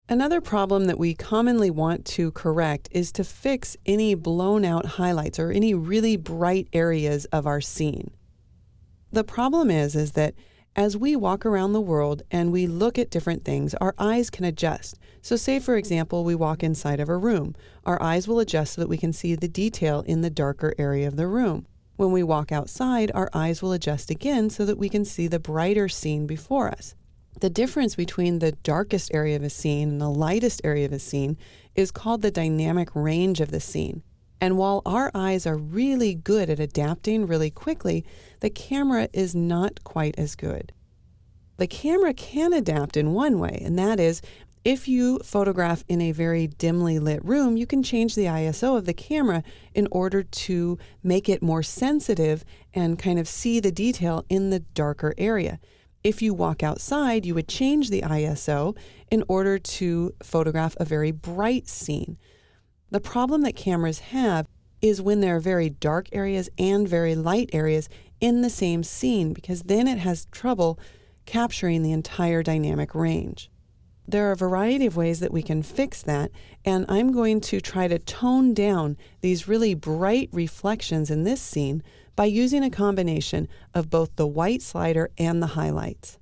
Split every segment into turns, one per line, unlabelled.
Another problem that we commonly want to correct is to fix any blown out highlights or any really bright areas of our scene. The problem is that as we walk around the world and we look at different things, our eyes can adjust. So say, for example, we walk inside of a room. Our eyes will adjust so that we can see the detail in the darker area of the room. When we walk outside, our eyes will adjust again so that we can see the brighter scene before us. The difference between the darkest area of a scene and the lightest area of a scene is called the dynamic range of the scene. And while our eyes are really good at adapting really quickly, the camera is not quite as good. The camera can adapt in one way, and that is if you photograph in a very dimly lit room, you can change the ISO of the camera in order to make it more sensitive and kind of see the detail in the darker area. If you walk outside, you would change the ISO in order to photograph a very bright scene. The problem that cameras have is when there are very dark areas and very light areas in the same scene, because then it has trouble capturing the entire dynamic range. There are a variety of ways that we can fix that, and I'm going to try to tone down these really bright reflections in this scene by using a combination of both the white slider and the highlights.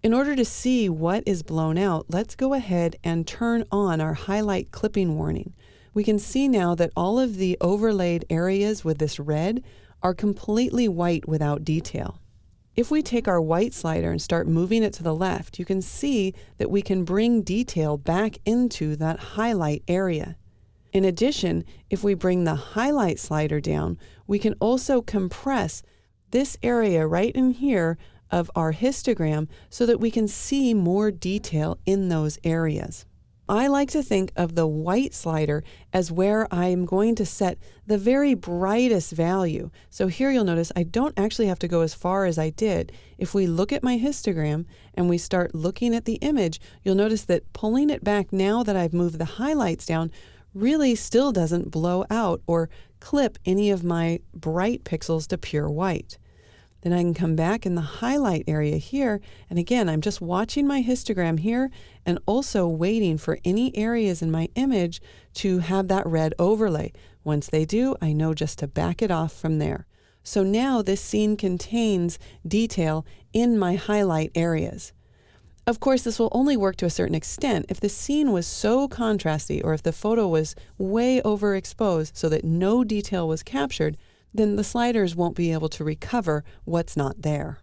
In order to see what is blown out, let's go ahead and turn on our highlight clipping warning. We can see now that all of the overlaid areas with this red are completely white without detail. If we take our white slider and start moving it to the left, you can see that we can bring detail back into that highlight area. In addition, if we bring the highlight slider down, we can also compress this area right in here of our histogram so that we can see more detail in those areas. I like to think of the white slider as where I'm going to set the very brightest value. So here you'll notice I don't actually have to go as far as I did. If we look at my histogram and we start looking at the image, you'll notice that pulling it back now that I've moved the highlights down really still doesn't blow out or clip any of my bright pixels to pure white. Then I can come back in the highlight area here, and again, I'm just watching my histogram here and also waiting for any areas in my image to have that red overlay. Once they do, I know just to back it off from there. So now this scene contains detail in my highlight areas. Of course, this will only work to a certain extent. If the scene was so contrasty or if the photo was way overexposed so that no detail was captured, then the sliders won't be able to recover what's not there.